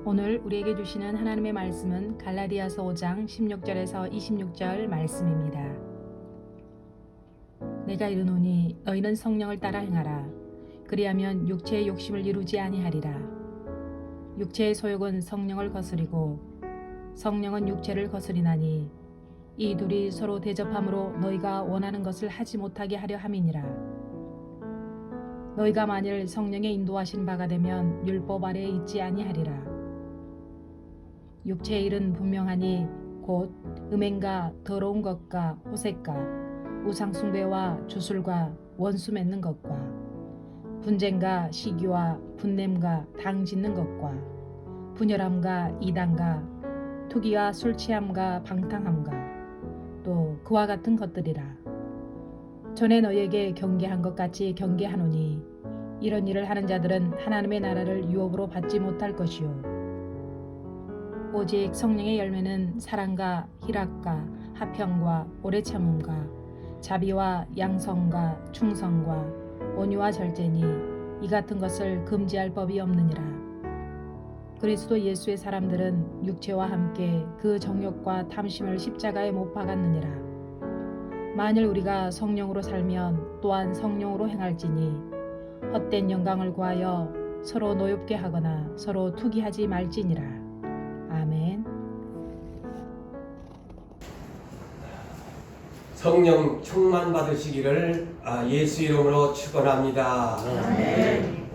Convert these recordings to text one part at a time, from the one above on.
오늘 우리에게 주시는 하나님의 말씀은 갈라디아서 5장 16절에서 26절 말씀입니다. 내가 이르노니 너희는 성령을 따라 행하라. 그리하면 육체의 욕심을 이루지 아니하리라. 육체의 소욕은 성령을 거스리고 성령은 육체를 거스리나니 이 둘이 서로 대접함으로 너희가 원하는 것을 하지 못하게 하려 함이니라. 너희가 만일 성령의 인도하신 바가 되면 율법 아래에 있지 아니하리라. 육체의 일은 분명하니 곧 음행과 더러운 것과 호색과 우상숭배와 주술과 원수 맺는 것과 분쟁과 시기와 분냄과 당 짓는 것과 분열함과 이단과 투기와 술취함과 방탕함과 또 그와 같은 것들이라. 전에 너희에게 경계한 것 같이 경계하노니 이런 일을 하는 자들은 하나님의 나라를 유업으로 받지 못할 것이요 오직 성령의 열매는 사랑과 희락과 화평과 오래 참음과 자비와 양성과 충성과 온유와 절제니 이 같은 것을 금지할 법이 없느니라. 그리스도 예수의 사람들은 육체와 함께 그 정욕과 탐심을 십자가에 못 박았느니라. 만일 우리가 성령으로 살면 또한 성령으로 행할지니 헛된 영광을 구하여 서로 노엽게 하거나 서로 투기하지 말지니라. 아멘. 성령 충만 받으시기를 예수 이름으로 축원합니다. 아멘.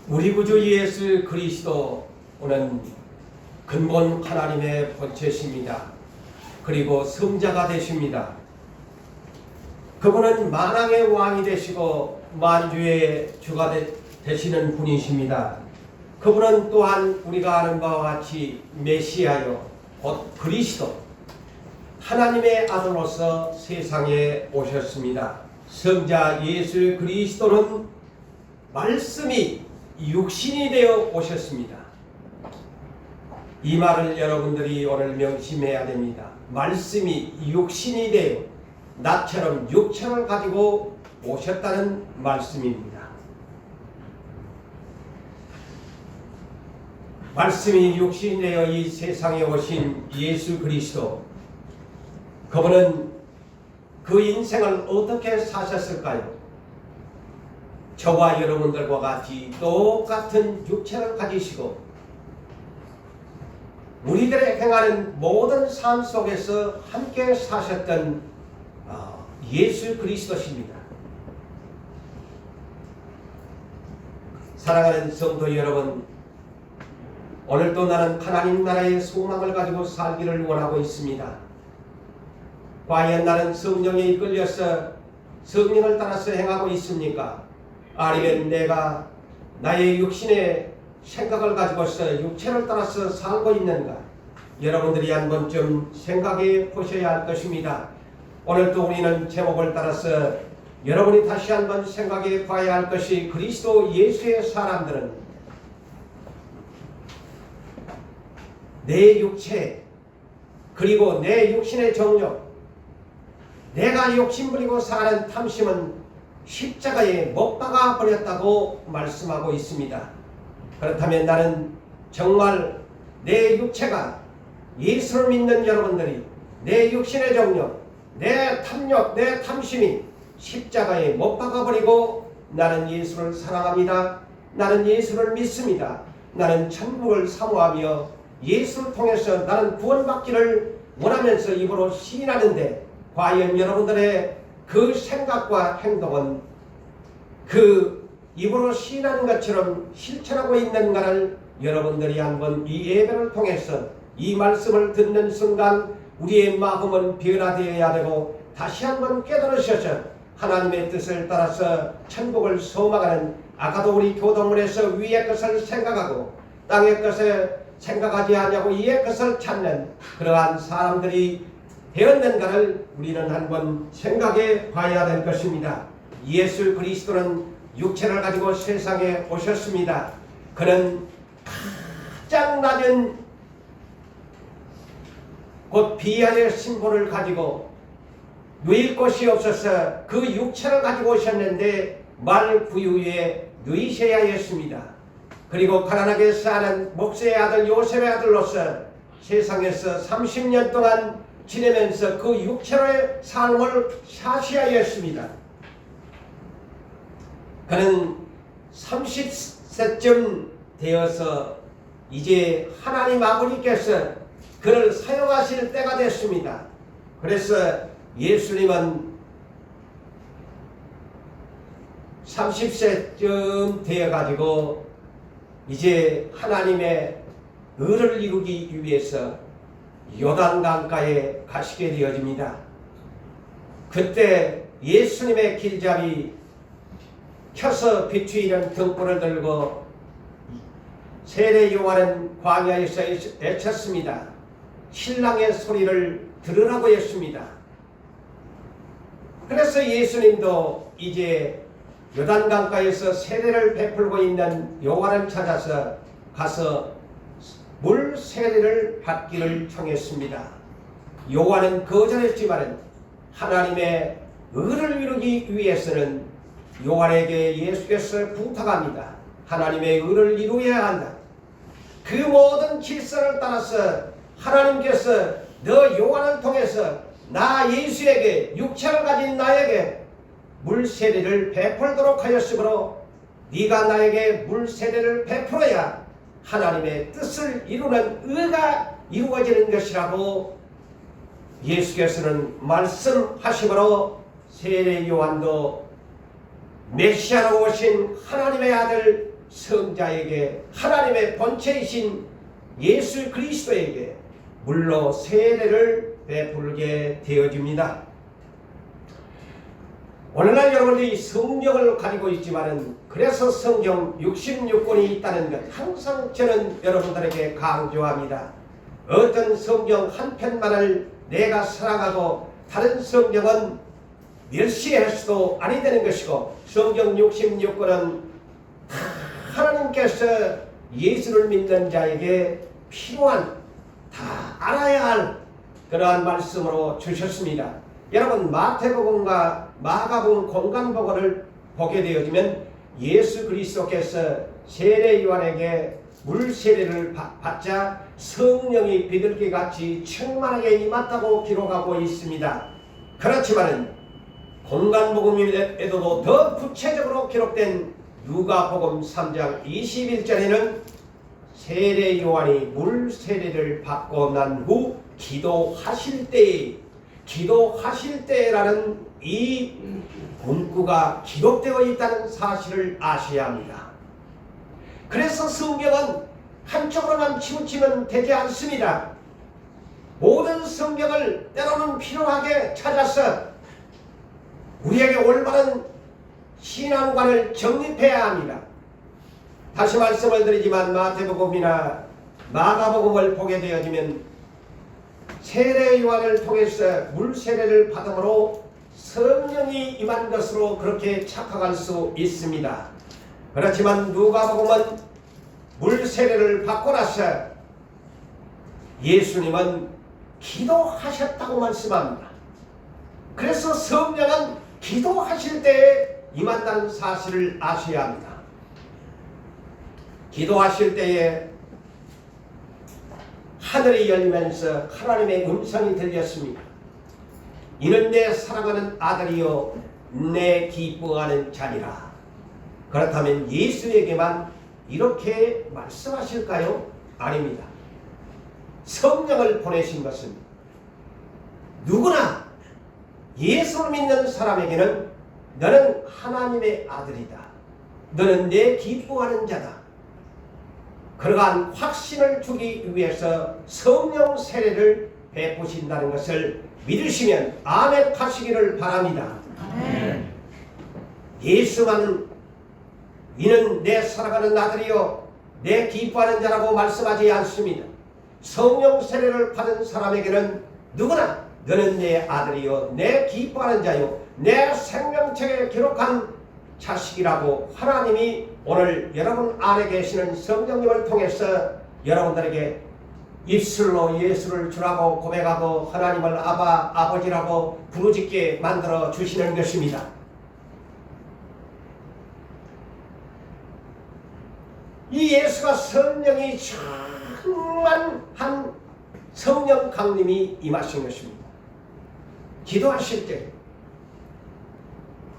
우리 구주 예수 그리스도는 근본 하나님의 본체십니다. 그리고 성자가 되십니다. 그분은 만왕의 왕이 되시고 만주의 주가 되시는 분이십니다. 그분은 또한 우리가 아는 바와 같이 메시아요 곧 그리스도 하나님의 아들로서 세상에 오셨습니다. 성자 예수 그리스도는 말씀이 육신이 되어 오셨습니다. 이 말을 여러분들이 오늘 명심해야 됩니다. 말씀이 육신이 되어 나처럼 육체를 가지고 오셨다는 말씀입니다. 말씀이 육신이 되어 이 세상에 오신 예수 그리스도, 그분은 그 인생을 어떻게 사셨을까요? 저와 여러분들과 같이 똑같은 육체를 가지시고 우리들의 행하는 모든 삶 속에서 함께 사셨던 예수 그리스도십니다. 사랑하는 성도 여러분, 오늘도 나는 하나님 나라의 소망을 가지고 살기를 원하고 있습니다. 과연 나는 성령에 이끌려서 성령을 따라서 행하고 있습니까? 아니면 내가 나의 육신의 생각을 가지고서 육체를 따라서 살고 있는가? 여러분들이 한 번쯤 생각해 보셔야 할 것입니다. 오늘도 우리는 제목을 따라서 여러분이 다시 한번 생각해 봐야 할 것이, 그리스도 예수의 사람들은 내 육체 그리고 내 육신의 정욕, 내가 욕심부리고 사는 탐심은 십자가에 못 박아 버렸다고 말씀하고 있습니다. 그렇다면 나는 정말 내 육체가, 예수를 믿는 여러분들이 내 육신의 정욕, 내 탐욕, 내 탐심이 십자가에 못 박아버리고 나는 예수를 사랑합니다. 나는 예수를 믿습니다. 나는 천국을 사모하며 예수를 통해서 나는 구원받기를 원하면서 입으로 시인하는데, 과연 여러분들의 그 생각과 행동은 그 입으로 시인하는 것처럼 실천하고 있는가를 여러분들이 한번 이 예배를 통해서 이 말씀을 듣는 순간 우리의 마음은 변화되어야 되고 다시 한번 깨달으셔서 하나님의 뜻을 따라서 천국을 소망하는, 아까도 우리 교동문에서 위의 것을 생각하고 땅의 것을 생각하지 않냐고 이의 것을 찾는 그러한 사람들이 되었는가를 우리는 한번 생각해 봐야 될 것입니다. 예수 그리스도는 육체를 가지고 세상에 오셨습니다. 그는 가장 낮은 곧 비하의 신분을 가지고 누일 곳이 없어서 그 육체를 가지고 오셨는데 말 구유에 누이셔야 했습니다. 그리고 가난하게 사는 목세의 아들 요셉의 아들로서 세상에서 30년 동안 지내면서 그 육체로의 삶을 사시하였습니다. 그는 30세쯤 되어서 이제 하나님 아버지께서 그를 사용하실 때가 됐습니다. 그래서 예수님은 30세쯤 되어가지고 이제 하나님의 의를 이루기 위해서 요단강가에 가시게 되어집니다. 그때 예수님의 길잡이 켜서 비추이는 등불을 들고 세례 요한은 광야에서 외쳤습니다. 신랑의 소리를 들으라고 했습니다. 그래서 예수님도 이제 요단강가에서 세례를 베풀고 있는 요한을 찾아서 가서 물 세례를 받기를 청했습니다. 요한은 거절했지만 하나님의 의를 이루기 위해서는 요한에게 예수께서 부탁합니다. 하나님의 의를 이루어야 한다. 그 모든 질서를 따라서 하나님께서 너 요한을 통해서 나 예수에게 육체를 가진 나에게 물세례를 베풀도록 하였으므로 네가 나에게 물세례를 베풀어야 하나님의 뜻을 이루는 의가 이루어지는 것이라고 예수께서는 말씀하시므로 세례 요한도 메시아로 오신 하나님의 아들 성자에게 하나님의 본체이신 예수 그리스도에게 물로 세례를 베풀게 되어집니다. 오늘날 여러분들이 성경을 가지고 있지만은 그래서 성경 66권이 있다는 것 항상 저는 여러분들에게 강조합니다. 어떤 성경 한 편만을 내가 사랑하고 다른 성경은 멸시해서도 아니 되는 것이고 성경 66권은 하나님께서 예수를 믿는 자에게 필요한 다 알아야 할 그러한 말씀으로 주셨습니다. 여러분 마태복음과 마가복음 공간복음을 보게 되어지면 예수 그리스도께서 세례 요한에게 물세례를 받자 성령이 비둘기같이 충만하게 임했다고 기록하고 있습니다. 그렇지만 공간복음에도 더 구체적으로 기록된 누가복음 3장 21절에는 세례 요한이 물세례를 받고 난 후 기도하실 때라는 이 문구가 기록되어 있다는 사실을 아셔야 합니다. 그래서 성경은 한쪽으로만 치우치면 되지 않습니다. 모든 성경을 때로는 필요하게 찾아서 우리에게 올바른 신앙관을 정립해야 합니다. 다시 말씀을 드리지만 마태복음이나 마가복음을 보게 되어지면 세례 요한을 통해서 물세례를 받음으로 성령이 임한 것으로 그렇게 착각할 수 있습니다. 그렇지만 누가복음은 물세례를 받고 나서 예수님은 기도하셨다고 말씀합니다. 그래서 성령은 기도하실 때에 임한다는 사실을 아셔야 합니다. 기도하실 때에 하늘이 열리면서 하나님의 음성이 들렸습니다. 이는 내 사랑하는 아들이요 내 기뻐하는 자니라. 그렇다면 예수에게만 이렇게 말씀하실까요? 아닙니다. 성령을 보내신 것은 누구나 예수를 믿는 사람에게는 너는 하나님의 아들이다. 너는 내 기뻐하는 자다. 그러한 확신을 주기 위해서 성령 세례를 베푸신다는 것을 믿으시면 아멘 하시기를 바랍니다. 아멘. 예수만 이는 내 사랑하는 아들이요 내 기뻐하는 자라고 말씀하지 않습니다. 성령 세례를 받은 사람에게는 누구나 너는 내 아들이요 내 기뻐하는 자요 내 생명책에 기록한 자식이라고 하나님이 오늘 여러분 안에 계시는 성령님을 통해서 여러분들에게 입술로 예수를 주라고 고백하고 하나님을 아바 아버지라고 부르짖게 만들어 주시는 것입니다. 이 예수가 성령이 충만한 성령 강림이 임하신 것입니다. 기도하실 때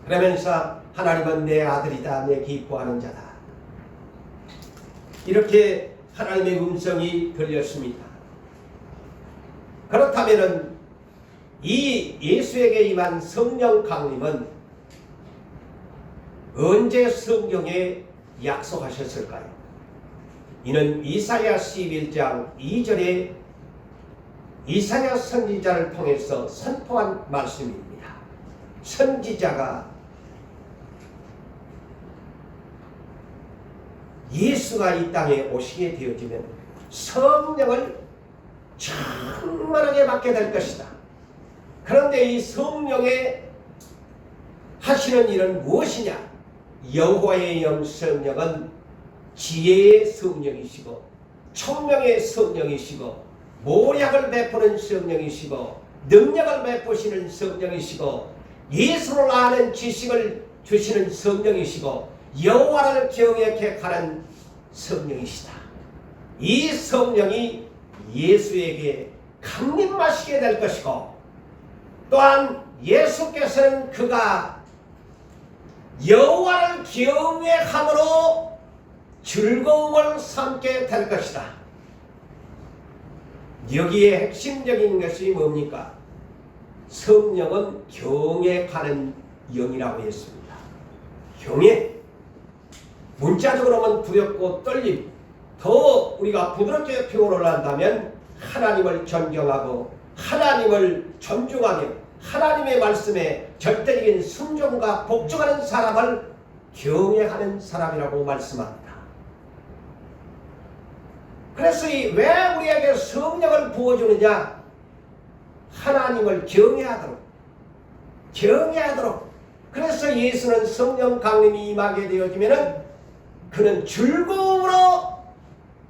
그러면서 하나님은 내 아들이다, 내 기뻐하는 자다, 이렇게 하나님의 음성이 들렸습니다. 그렇다면 이 예수에게 임한 성령 강림은 언제 성경에 약속하셨을까요? 이는 이사야 11장 2절에 이사야 선지자를 통해서 선포한 말씀입니다. 선지자가 예수가 이 땅에 오시게 되어지면 성령을 충만하게 받게 될 것이다. 그런데 이 성령의 하시는 일은 무엇이냐? 여호와의 영 성령은 지혜의 성령이시고 총명의 성령이시고 모략을 베푸는 성령이시고 능력을 베푸시는 성령이시고 예수를 아는 지식을 주시는 성령이시고 여호와를 경외케 하는 성령이시다. 이 성령이 예수에게 강림하시게 될 것이고 또한 예수께서는 그가 여호와를 경외함으로 즐거움을 삼게 될 것이다. 여기에 핵심적인 것이 뭡니까? 성령은 경외하는 영이라고 했습니다. 경외. 문자적으로 하면 두렵고 떨림. 더 우리가 부드럽게 표현을 한다면 하나님을 존경하고 하나님을 존중하며 하나님의 말씀에 절대적인 순종과 복종하는 사람을 경외하는 사람이라고 말씀합니다. 그래서 왜 우리에게 성령을 부어주느냐? 하나님을 경외하도록. 그래서 예수는 성령 강림이 임하게 되어지면은 그는 즐거움으로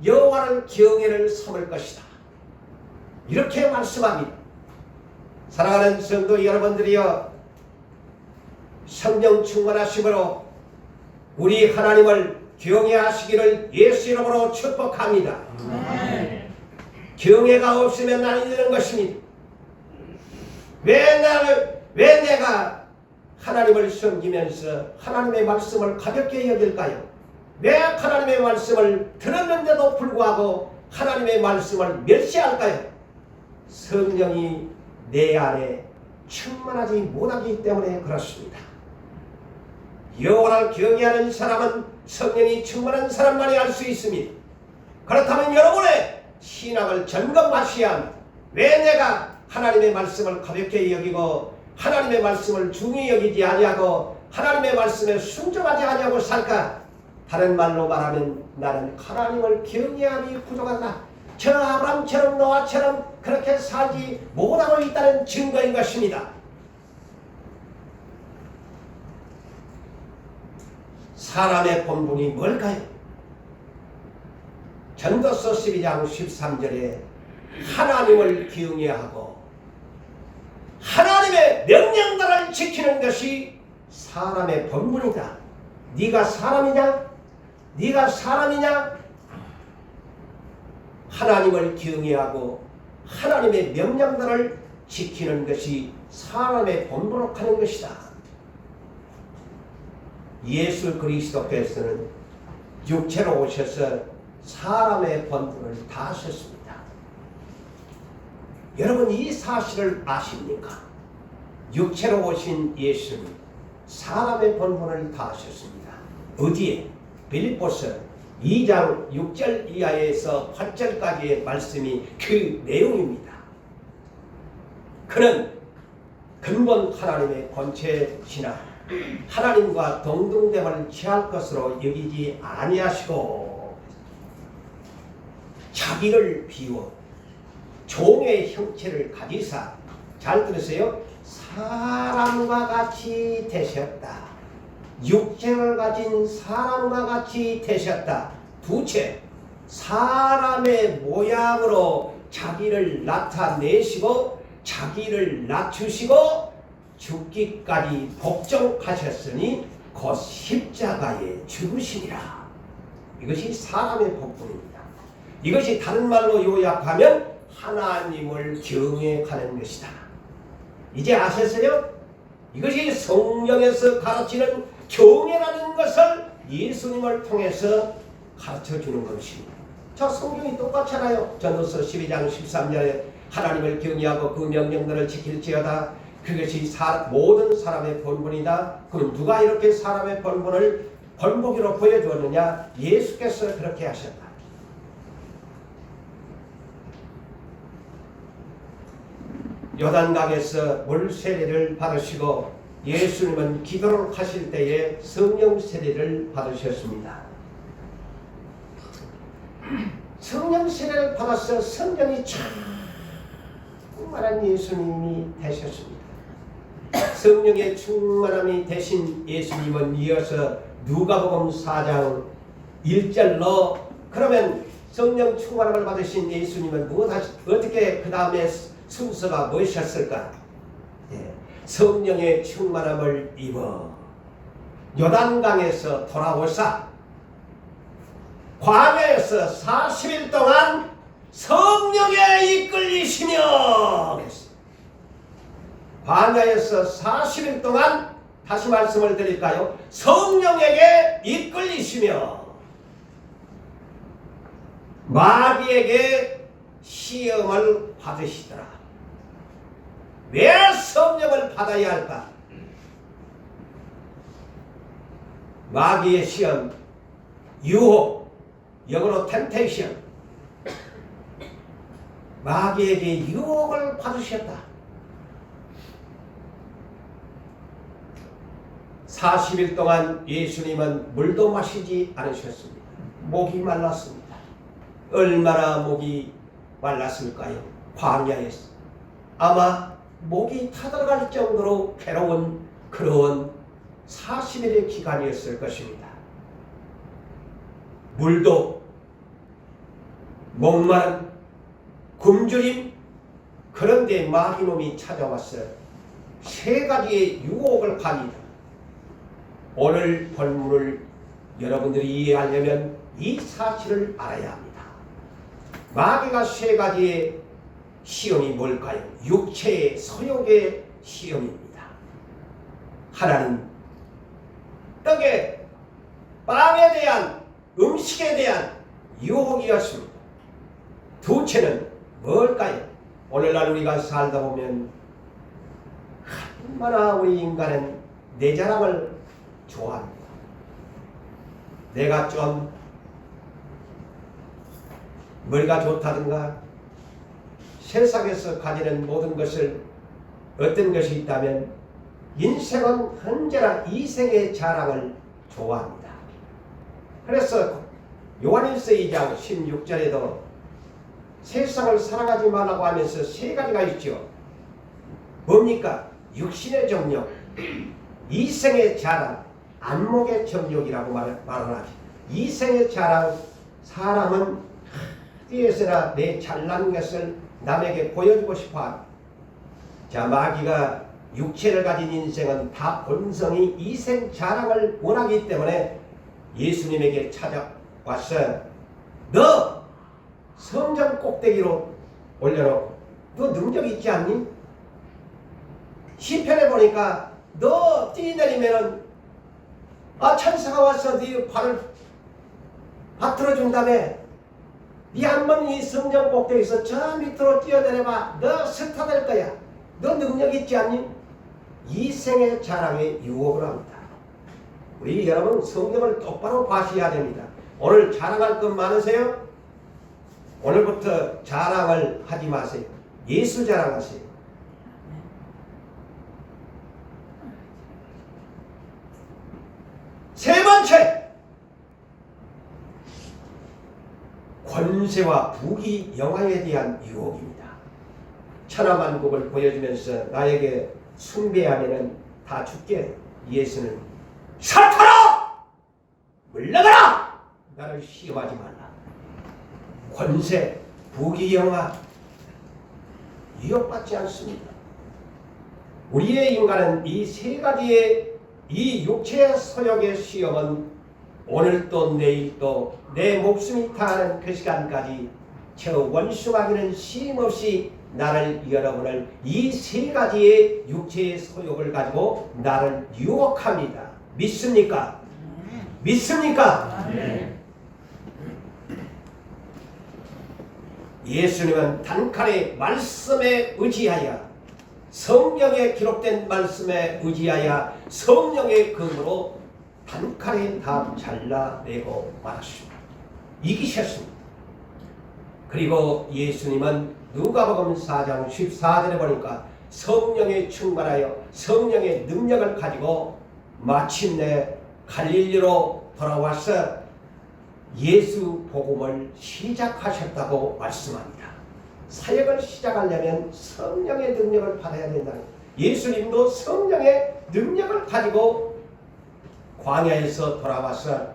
여호와를 경외를 삼을 것이다. 이렇게 말씀합니다. 사랑하는 성도 여러분들이여, 성령 충만하심으로 우리 하나님을 경외하시기를 예수 이름으로 축복합니다. 경외가 없으면 안 되는 것입니다. 왜 내가 하나님을 섬기면서 하나님의 말씀을 가볍게 여길까요? 왜 하나님의 말씀을 들었는데도 불구하고 하나님의 말씀을 멸시할까요? 성령이 내 안에 충만하지 못하기 때문에 그렇습니다. 여호와를 경외하는 사람은 성령이 충만한 사람만이 알 수 있습니다. 그렇다면 여러분의 신앙을 점검하셔야 합니다. 왜 내가 하나님의 말씀을 가볍게 여기고 하나님의 말씀을 중히 여기지 아니하고 하나님의 말씀에 순종하지 아니하고 살까? 다른 말로 말하면 나는 하나님을 경외함이 부족하다. 저 아브라함처럼 노아처럼 그렇게 살지 못하고 있다는 증거인 것입니다. 사람의 본분이 뭘까요? 전도서 12장 13절에 하나님을 경외하고 하나님의 명령들을 지키는 것이 사람의 본분이다. 네가 사람이냐? 하나님을 경외하고 하나님의 명령들을 지키는 것이 사람의 본분으로 하는 것이다. 예수 그리스도께서는 육체로 오셔서 사람의 본분을 다 하셨습니다. 여러분 이 사실을 아십니까? 육체로 오신 예수는 사람의 본분을 다 하셨습니다. 어디에? 빌립보서 2장 6절 이하에서 8절까지의 말씀이 그 내용입니다. 그는 근본 하나님의 본체시나 하나님과 동등됨을 취할 것으로 여기지 아니하시고 자기를 비워 종의 형체를 가지사, 잘 들으세요, 사람과 같이 되셨다. 육체를 가진 사람과 같이 되셨다. 두째, 사람의 모양으로 자기를 나타내시고 자기를 낮추시고 죽기까지 복종하셨으니 곧 십자가에 죽으시니라. 이것이 사람의 복분입니다. 이것이 다른 말로 요약하면 하나님을 경외하는 것이다. 이제 아셨어요? 이것이 성령에서 가르치는 경외라는 것을 예수님을 통해서 가르쳐주는 것입니다. 저 성경이 똑같잖아요. 전도서 12장 13절에 하나님을 경외하고 그 명령들을 지킬지어다. 그것이 모든 사람의 본분이다. 그럼 누가 이렇게 사람의 본분을 본보기로 보여주었느냐? 예수께서 그렇게 하셨다. 요단강에서 물 세례를 받으시고 예수님은 기도를 하실 때에 성령 세례를 받으셨습니다. 성령 세례를 받아서 성령이 충만한 예수님이 되셨습니다. 성령의 충만함이 되신 예수님은 이어서 누가복음 4장 1절로 그러면 성령 충만함을 받으신 예수님은 어떻게 그 다음에 순서가 무엇이었을까? 성령의 충만함을 입어 요단강에서 돌아오사 광야에서 40일 동안 성령에 이끌리시며 광야에서 40일 동안 다시 말씀을 드릴까요? 성령에게 이끌리시며 마귀에게 시험을 받으시더라. 왜 성령을 받아야 할까? 마귀의 시험, 유혹, 영어로 템테이션. 마귀에게 유혹을 받으셨다. 40일 동안 예수님은 물도 마시지 않으셨습니다. 목이 말랐습니다. 얼마나 목이 말랐을까요? 광야에서. 아마 목이 타들어갈 정도로 괴로운 그런 40일의 기간이었을 것입니다. 물도 목마른 굶주림 그런데 마귀놈이 찾아왔어 세 가지의 유혹을 가니다. 오늘 본문을 여러분들이 이해하려면 이 사실을 알아야 합니다. 마귀가 세 가지의 시험이 뭘까요? 육체의 소욕의 시험입니다. 하나는 떡에 빵에 대한 음식에 대한 유혹이었습니다. 두째는 뭘까요? 오늘날 우리가 살다 보면 얼마나 우리 인간은 내 자랑을 좋아합니다. 내가 좀 머리가 좋다든가 세상에서 가지는 모든 것을 어떤 것이 있다면 인생은 언제나 이생의 자랑을 좋아합니다. 그래서 요한일서 2장 16절에도 세상을 사랑하지 말라고 하면서 세 가지가 있죠. 뭡니까? 육신의 정욕, 이생의 자랑, 안목의 정욕이라고 말을 하죠. 이생의 자랑, 사람은 어디에서나 내 잘난 것을 남에게 보여주고 싶어합니다. 자, 마귀가 육체를 가진 인생은 다 본성이 이생 자랑을 원하기 때문에 예수님에게 찾아와서 너 성전 꼭대기로 올려놓고 너 능력 있지 않니? 시편에 보니까 너 뛰내리면은 천사가 와서 네 발을 받들어 준다며 네 한번 이 성전 꼭대기에서 저 밑으로 뛰어내려봐. 너 스타 될 거야. 너 능력 있지 않니? 이생의 자랑에 유혹을 합니다. 우리 여러분 성경을 똑바로 봐셔야 됩니다. 오늘 자랑할 것 많으세요? 오늘부터 자랑을 하지 마세요. 예수 자랑하세요. 세 번째, 권세와 부귀 영화에 대한 유혹입니다. 천하만국을 보여주면서 나에게 숭배하면은 다 죽게. 예수는 사탄아! 물러가라! 나를 시험하지 말라. 권세, 부귀 영화 유혹받지 않습니다. 우리의 인간은 이 세 가지의 이 육체의 소욕의 시험은 오늘 또 내일 또 내 목숨이 다하는 그 시간까지 저 원수마귀는 쉼없이 나를 여러분을 이 세 가지의 육체의 소욕을 가지고 나를 유혹합니다. 믿습니까? 믿습니까? 예수님은 단칼에 말씀에 의지하여 성경에 기록된 말씀에 의지하여 성령의 검으로 단칼에 다 잘라내고 말았습니다. 이기셨습니다. 그리고 예수님은 누가복음 4장 14절에 보니까 성령에 충만하여 성령의 능력을 가지고 마침내 갈릴리로 돌아와서 예수 복음을 시작하셨다고 말씀합니다. 사역을 시작하려면 성령의 능력을 받아야 된다. 예수님도 성령의 능력을 가지고 광야에서 돌아와서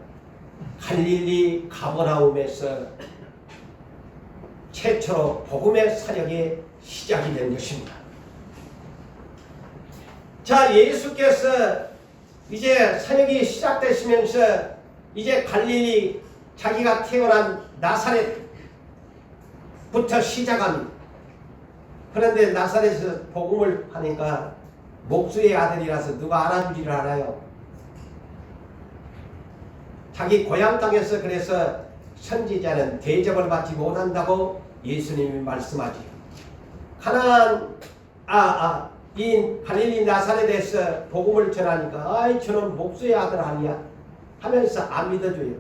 갈릴리 가버나움에서 최초로 복음의 사역이 시작이 된 것입니다. 자, 예수께서 이제 사역이 시작되시면서 이제 갈릴리 자기가 태어난 나사렛부터 시작합니다. 그런데 나사렛에서 복음을 하니까 목수의 아들이라서 누가 알아주지를 않아요. 자기 고향 땅에서 그래서 선지자는 대접을 받지 못한다고 예수님이 말씀하지요. 이 갈릴리 나사렛에서 복음을 전하니까 아이 저는 목수의 아들 아니야 하면서 안 믿어줘요.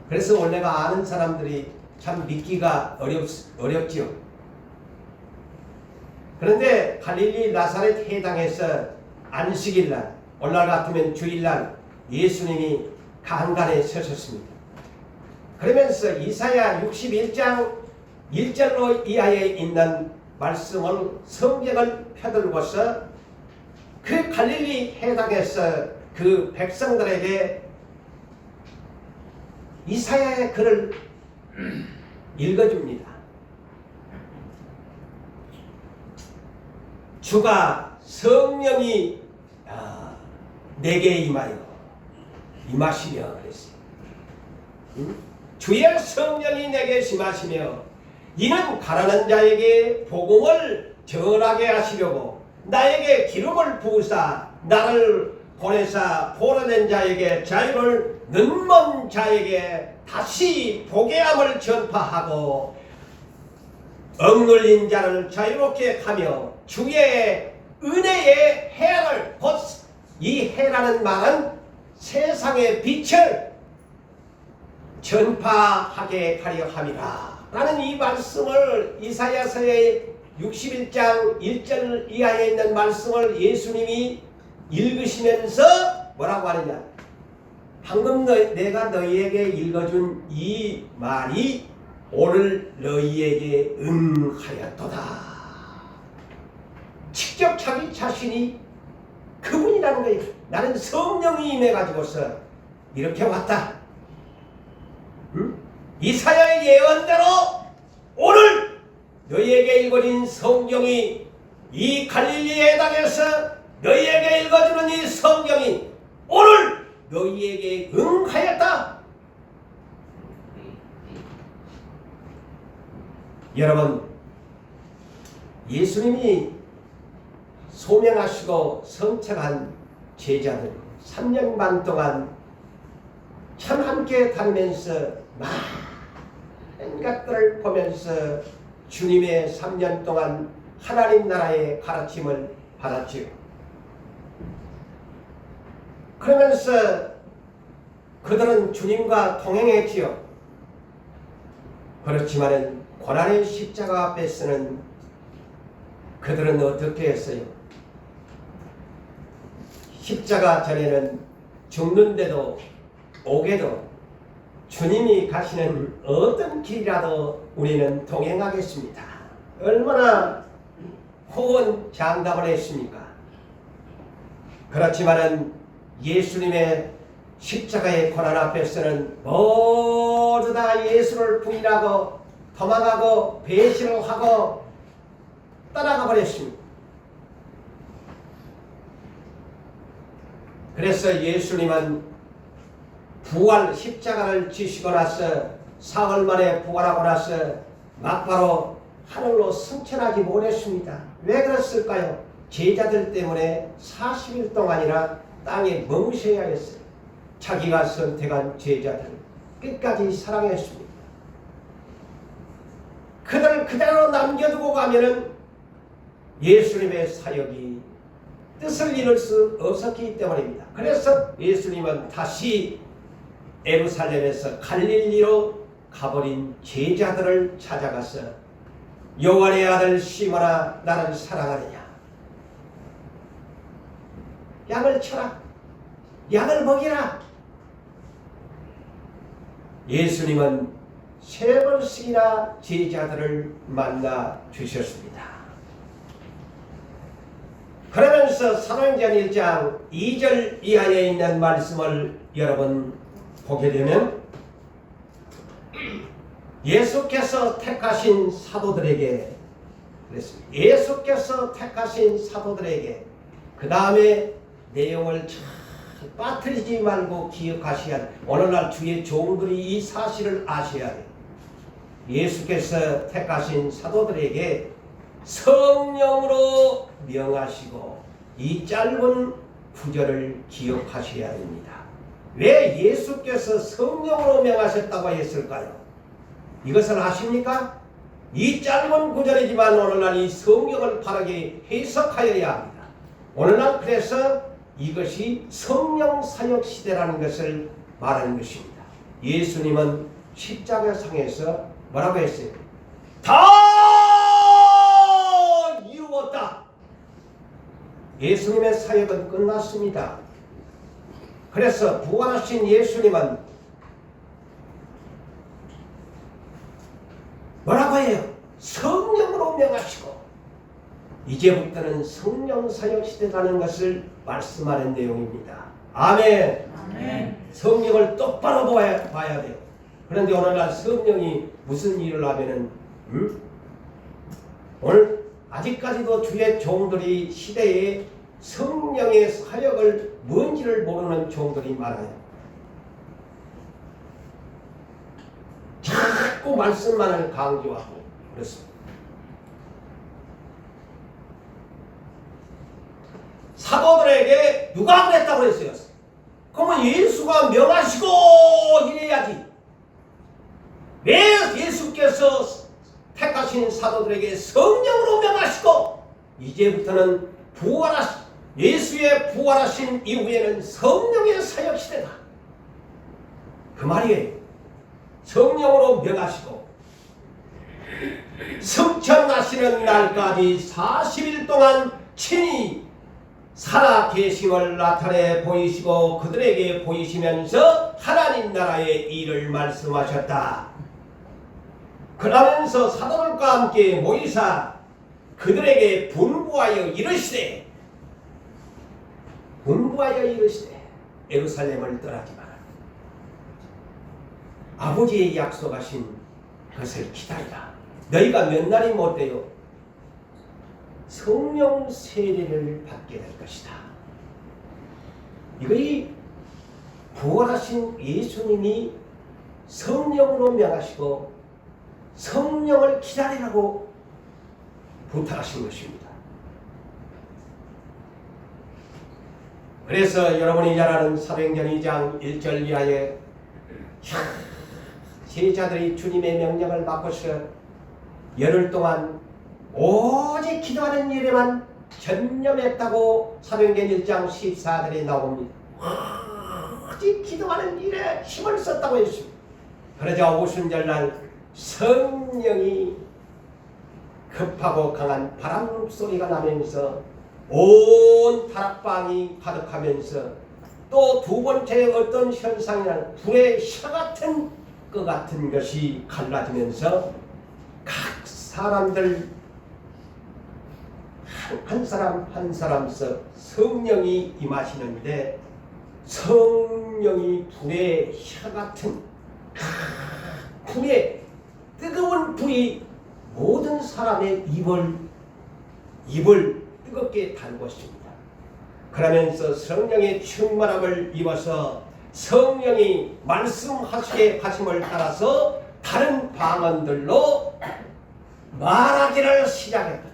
그래서 원래가 아는 사람들이 참 믿기가 어렵지요. 그런데 갈릴리 나사렛 해당에서 안식일날 오늘 같으면 주일날 예수님이 강단에 서셨습니다. 그러면서 이사야 61장 1절로 이하에 있는 말씀을 성경을 펴들고서 그 갈릴리 해당에서 그 백성들에게 이사야의 글을 읽어줍니다. 주가 성령이 내게 임하시며 그랬어요. 주의 성령이 내게 임하시며 이는 가난한 자에게 복음을 전하게 하시려고 나에게 기름을 부으사 나를 보내사 포로된 자에게 자유를 눈먼 자에게 다시 보게 함을 전파하고 억눌린 자를 자유롭게 하며 주의 은혜의 해를 곧 이 해라는 말은 세상의 빛을 전파하게 하려 함이라 라는 이 말씀을 이사야서의 61장 1절 이하에 있는 말씀을 예수님이 읽으시면서 뭐라고 하느냐, 방금 내가 너희에게 읽어준 이 말이 오늘 너희에게 응하였도다. 직접 자기 자신이 그분이라는 거예요. 나는 성령이 임해가지고서 이렇게 왔다. 이사야의 예언대로 오늘 너희에게 읽어진 성경이 이 갈릴리에 해당해서 너희에게 읽어주는 이 성경이 오늘 너희에게 응하였다. 여러분, 예수님이 소명하시고 선택한 제자들 3년 반 동안 참 함께 다니면서 많은 것들을 보면서 주님의 3년 동안 하나님 나라의 가르침을 받았지요. 그러면서 그들은 주님과 동행했지요. 그렇지만은 고난의 십자가 앞에서는 그들은 어떻게 했어요? 십자가 전에는 죽는데도 오게도 주님이 가시는 어떤 길이라도 우리는 동행하겠습니다. 얼마나 호언장담을 했습니까? 그렇지만은 예수님의 십자가의 고난 앞에서는 모두 다 예수를 부인하고 도망하고 배신을 하고 떠나가 버렸습니다. 그래서 예수님은 부활 십자가를 지시고 나서 사흘 만에 부활하고 나서 막바로 하늘로 승천하지 못했습니다. 왜 그랬을까요? 제자들 때문에 40일 동안이나 땅에 머무셔야 했어요. 자기가 선택한 제자들 끝까지 사랑했습니다. 그들을 그대로 남겨두고 가면은 예수님의 사역이 뜻을 이룰 수 없었기 때문입니다. 그래서 예수님은 다시 예루살렘에서 갈릴리로 가버린 제자들을 찾아가서 요한의 아들 시몬아 나를 사랑하느냐? 양을 쳐라. 양을 먹이라. 예수님은 3번씩이나 제자들을 만나 주셨습니다. 그러면서 사도행전 1장 2절 이하에 있는 말씀을 여러분 보게 되면 예수께서 택하신 사도들에게 그랬습니다. 예수께서 택하신 사도들에게 그 다음에 내용을 잘 빠뜨리지 말고 기억하셔야 해요. 오늘날 주의 종들이 이 사실을 아셔야 해요. 예수께서 택하신 사도들에게 성령으로 명하시고 이 짧은 구절을 기억하셔야 됩니다. 왜 예수께서 성령으로 명하셨다고 했을까요? 이것을 아십니까? 이 짧은 구절이지만 오늘날 이 성경을 바르게 해석하여야 합니다. 오늘날 그래서 이것이 성령 사역 시대라는 것을 말하는 것입니다. 예수님은 십자가상에서 뭐라고 했어요? 다 이루었다. 예수님의 사역은 끝났습니다. 그래서 부활하신 예수님은 뭐라고 해요? 성령으로 명하시고 이제부터는 성령 사역 시대라는 것을 말씀하는 내용입니다. 아멘. 아멘. 성령을 똑바로 봐야 돼요. 그런데 오늘날 성령이 무슨 일을 하면은 오늘 아직까지도 주의 종들이 시대에 성령의 사역을 뭔지를 모르는 종들이 많아요. 자꾸 말씀만을 강조하고 그렇습니다. 사도들에게 누가 그랬다고 그랬어요? 그러면 예수가 명하시고 이래야지. 왜 예수께서 택하신 사도들에게 성령으로 명하시고 이제부터는 예수의 부활하신 이후에는 성령의 사역 시대다. 그 말이에요. 성령으로 명하시고 승천하시는 날까지 40일 동안 친히 살아 계심을 나타내 보이시고 그들에게 보이시면서 하나님 나라의 일을 말씀하셨다. 그러면서 사도들과 함께 모이사 그들에게 분부하여 이르시되 예루살렘을 떠나지 마라. 아버지의 약속하신 것을 기다리라. 너희가 몇 날이 못 돼요? 성령 세례를 받게 될 것이다. 이것이 부활하신 예수님이 성령으로 명하시고 성령을 기다리라고 부탁하신 것입니다. 그래서 여러분이 잘 아는 사도행전 2장 1절 이하에 제자들이 주님의 명령을 받고서 열흘 동안 오직 기도하는 일에만 전념했다고 사도행전 1장 14절에 나옵니다. 오직 기도하는 일에 힘을 썼다고 했습니다. 그러자 오순절날 성령이 급하고 강한 바람 소리가 나면서 온 다락방이 가득하면서 또 두 번째 어떤 현상이란 불의 혀 같은 것 같은 것이 갈라지면서 각 사람들 한 사람 한 사람씩 성령이 임하시는데 성령이 불의 혀 같은 불의 뜨거운 불이 모든 사람의 입을 뜨겁게 달궜습니다. 그러면서 성령의 충만함을 입어서 성령이 말씀하시게 하심을 따라서 다른 방언들로 말하기를 시작했다.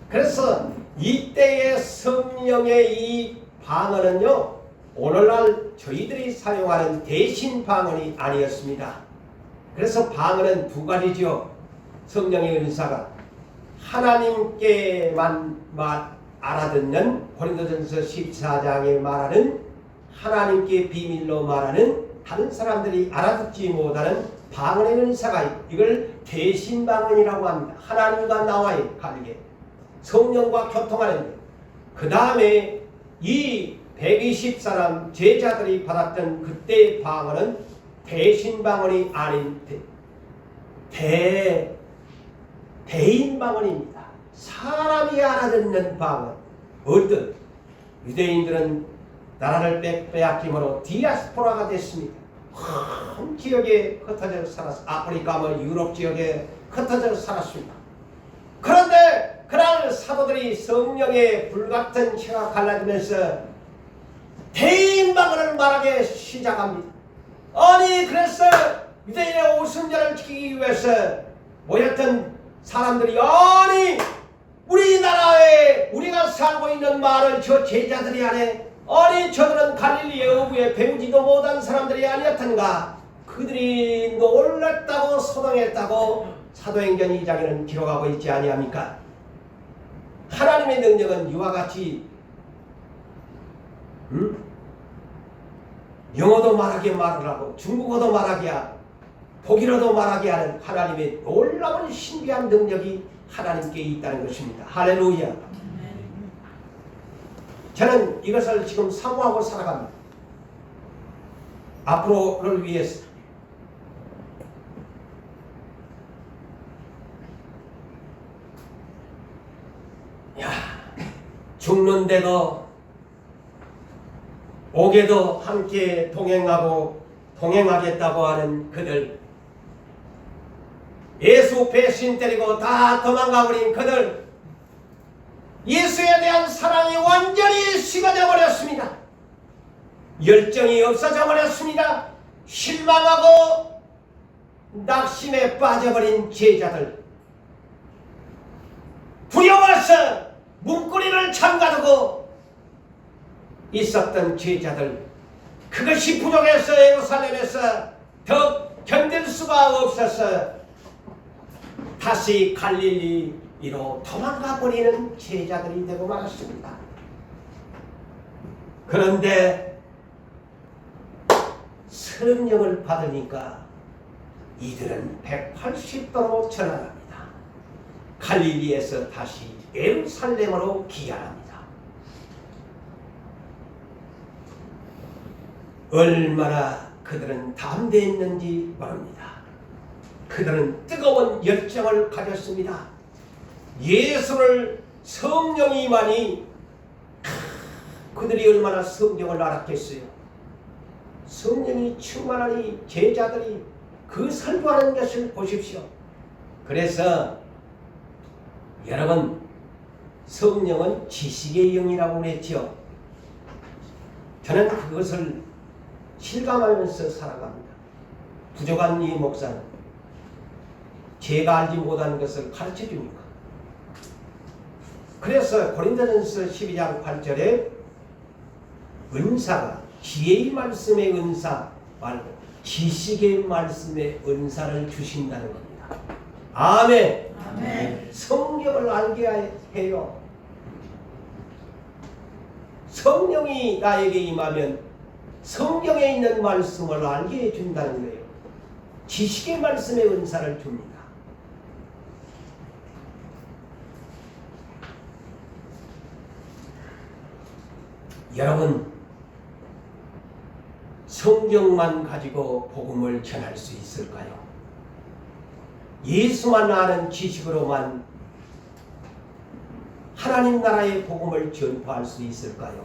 그래서 이때의 성령의 이 방언은요, 오늘날 저희들이 사용하는 대신 방언이 아니었습니다. 그래서 방언은 두 가지죠. 성령의 은사가 하나님께만 알아듣는 고린도전서 14장에 말하는 하나님께 비밀로 말하는 다른 사람들이 알아듣지 못하는 방언의 은사가 있고, 이걸 대신 방언이라고 합니다. 하나님과 나와의 관계, 성령과 교통하는. 그 다음에 이 120사람 제자들이 받았던 그때의 방언은 대신 방언이 아닌 대인 방언입니다. 사람이 알아듣는 방언. 어떤 유대인들은 나라를 빼앗김으로 디아스포라가 됐습니다. 큰 지역에 흩어져 살았습니다. 아프리카 유럽 지역에 흩어져 살았습니다. 그런데 그날 사도들이 성령의 불같은 혀가 갈라지면서 대인 방언을 말하기 시작합니다. 아니, 그래서 유대인의 오순절을 지키기 위해서 모였던 사람들이, 아니, 우리나라에 우리가 살고 있는 말을 저 제자들이 하네. 아니, 저들은 갈릴리의 어부에 배우지도 못한 사람들이 아니었던가. 그들이 놀랐다고 소동했다고 사도행전 2장에는 기록하고 있지 아니합니까? 하나님의 능력은 이와 같이 영어도 말하게 말을 하고 중국어도 말하게 하고 독일어도 말하게 하는 하나님의 놀라운 신비한 능력이 하나님께 있다는 것입니다. 할렐루야. 저는 이것을 지금 사모하고 살아갑니다. 앞으로를 위해서. 야, 죽는데도 옥에도 함께 동행하겠다고 하는 그들, 예수 배신 때리고 다 도망가 버린 그들, 예수에 대한 사랑이 완전히 식어져 버렸습니다. 열정이 없어져 버렸습니다. 실망하고 낙심에 빠져버린 제자들, 두려워서 문고리를 잠가두고 있었던 제자들, 그것이 부족해서 예루살렘에서 더 견딜 수가 없어서 다시 갈릴리로 도망가 버리는 제자들이 되고 말았습니다. 그런데 성령을 받으니까 이들은 180도로 전환합니다. 갈릴리에서 다시 예루살렘으로 귀환합니다. 얼마나 그들은 담대했는지 모릅니다. 그들은 뜨거운 열정을 가졌습니다. 예수를 성령이 임하니 그들이 얼마나 성령을 알았겠어요. 성령이 충만하니 제자들이 그 설교하는 것을 보십시오. 그래서 여러분, 성령은 지식의 영이라고 그랬죠. 저는 그것을 실감하면서 살아갑니다. 부족한 이 목사는 제가 알지 못하는 것을 가르쳐 줍니다. 그래서 고린도전서 12장 8절에 은사가 지혜의 말씀의 은사 말고 지식의 말씀의 은사를 주신다는 겁니다. 아멘. 아멘. 성경을 알게 해요. 성령이 나에게 임하면 성경에 있는 말씀을 알게 해준다는 거예요. 지식의 말씀의 은사를 줍니다. 여러분, 성경만 가지고 복음을 전할 수 있을까요? 예수만 아는 지식으로만 하나님 나라의 복음을 전파할 수 있을까요?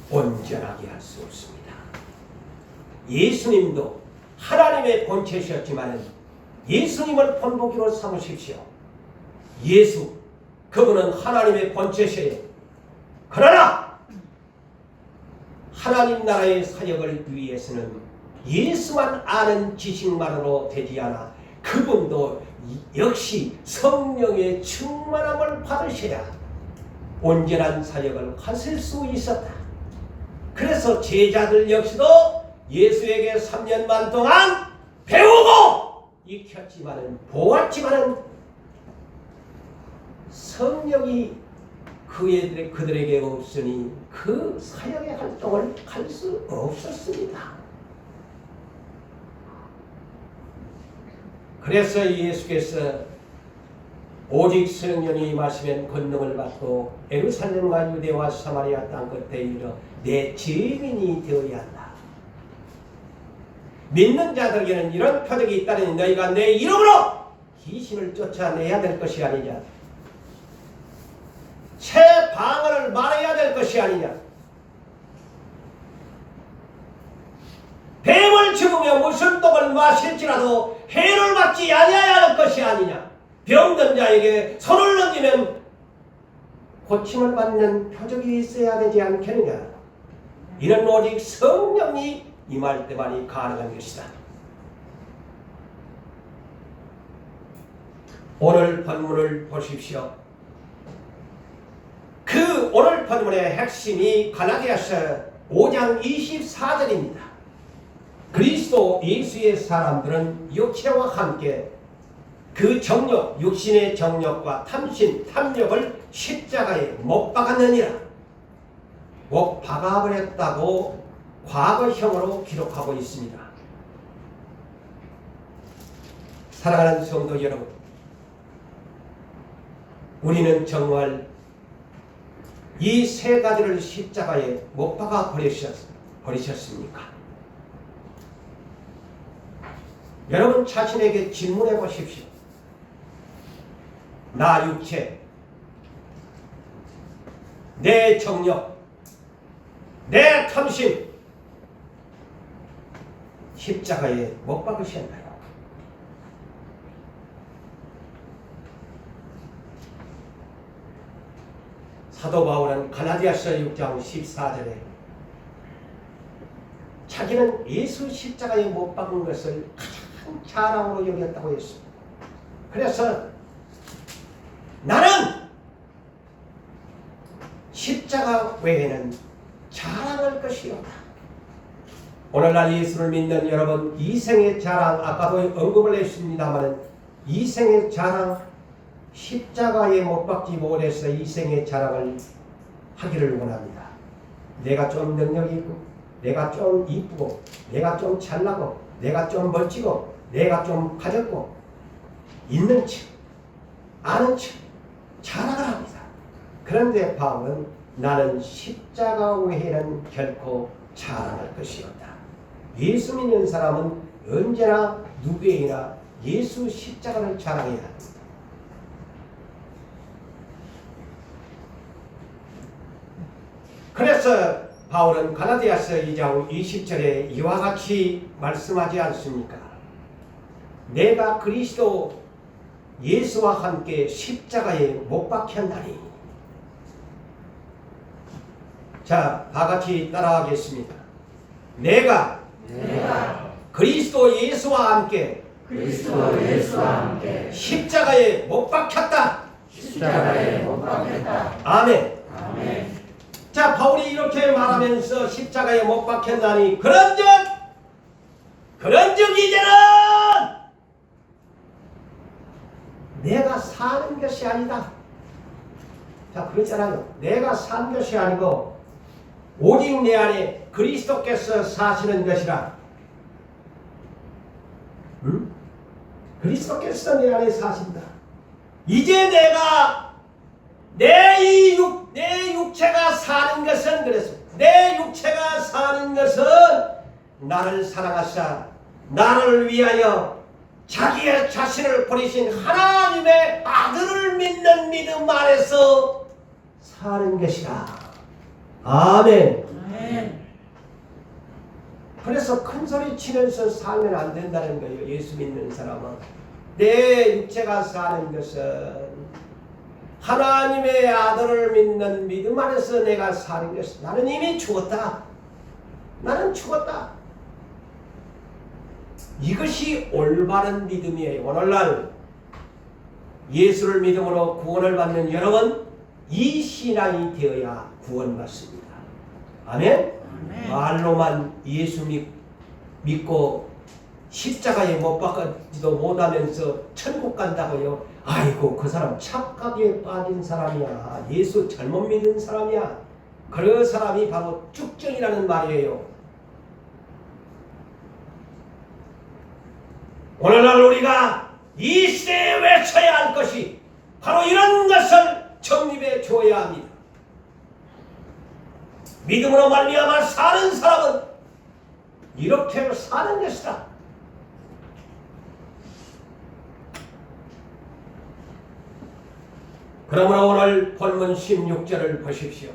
온전하게 할 수 없습니다. 예수님도 하나님의 본체셨지만 예수님을 본보기로 삼으십시오. 예수, 그분은 하나님의 본체셔요. 그러나 하나님 나라의 사역을 위해서는 예수만 아는 지식만으로 되지 않아 그분도 역시 성령의 충만함을 받으셔야 온전한 사역을 하실 수 있었다. 그래서 제자들 역시도 예수에게 3년 반 동안 배우고 익혔지만은 보았지만은 성령이 그들에게 없으니 그 사역의 활동을 할 수 없었습니다. 그래서 예수께서 오직 성령이 임하시면 권능을 받고 예루살렘과 유대와 사마리아 땅 끝에 이르러 내 증인이 되어야 한다. 믿는 자들에게는 이런 표적이 있다니 너희가 내 이름으로 귀신을 쫓아내야 될 것이 아니냐, 새 방언을 말해야 될 것이 아니냐, 뱀을 집으며 무슨 독을 마실지라도 해를 받지 아니하야 할 것이 아니냐, 병든 자에게 손을 얹으면 고침을 받는 표적이 있어야 되지 않겠느냐. 이는 오직 성령이 임할 때만이 가능한 것이다. 오늘 본문을 보십시오. 그 오늘 본문의 핵심이 갈라디아서 5장 24절입니다. 그리스도 예수의 사람들은 육체와 함께 그 정욕, 육신의 정욕과 탐심, 탐욕을 십자가에 못 박았느니라. 못 박아버렸다고 과거형으로 기록하고 있습니다. 사랑하는 성도 여러분, 우리는 정말 이 세 가지를 십자가에 못 박아 버리셨습니까? 여러분 자신에게 질문해 보십시오. 나 육체, 내 정욕, 내 탐심 십자가에 못 박으셨나요? 사도 바울은 갈라디아서 6장 14절에 자기는 예수 십자가에 못 박은 것을 가장 자랑으로 여겼다고 했습니다. 그래서 나는 십자가 외에는 자랑할 것이 없다. 오늘날 예수를 믿는 여러분, 이생의 자랑, 아까도 언급을 했습니다만 이생의 자랑, 십자가에 못 박지 못해서 이생의 자랑을 하기를 원합니다. 내가 좀 능력이 있고, 내가 좀 이쁘고, 내가 좀 잘나고, 내가 좀 멋지고, 내가 좀 가졌고, 있는 척, 아는 척 자랑을 합니다. 그런데 바울은 나는 십자가 외에는 결코 자랑할 것이 없다. 예수 믿는 사람은 언제나 누구에게나 예수 십자가를 자랑해야 합니다. 그래서 바울은 갈라디아서 2장 20절에 이와 같이 말씀하지 않습니까? 내가 그리스도 예수와 함께 십자가에 못 박혔나니. 자, 다같이 따라하겠습니다. 내가 그리스도 예수와 함께 십자가에 못 박혔다. 아멘. 자, 바울이 이렇게 말하면서 십자가에 못 박혔나니 그런즉 이제는 내가 사는 것이 아니다. 자, 그랬잖아요. 내가 산 것이 아니고 오직 내 안에 그리스도께서 사시는 것이라. 응? 그리스도께서 내 안에 사신다. 이제 내가 내 육체가 사는 것은 그랬습니다. 내 육체가 사는 것은 나를 사랑하사 나를 위하여 자기의 자신을 버리신 하나님의 아들을 믿는 믿음 안에서 사는 것이라. 아멘. 그래서 큰 소리 치면서 살면 안 된다는 거예요. 예수 믿는 사람은. 내 육체가 사는 것은 하나님의 아들을 믿는 믿음 안에서 내가 사는 것이. 나는 이미 죽었다. 나는 죽었다. 이것이 올바른 믿음이에요. 오늘날 예수를 믿음으로 구원을 받는 여러분, 이 신앙이 되어야 구원받습니다. 아멘? 말로만 예수 믿고 십자가에 못 박지도 못하면서 천국 간다고요? 아이고, 그 사람 착각에 빠진 사람이야. 예수 잘못 믿은 사람이야. 그 사람이 바로 쭉정이라는 말이에요. 오늘날 우리가 이 시대에 외쳐야 할 것이 바로 이런 것을 정립해 주어야 합니다. 믿음으로 말미암아 사는 사람은 이렇게 사는 것이다. 그러므로 오늘 본문 16절을 보십시오.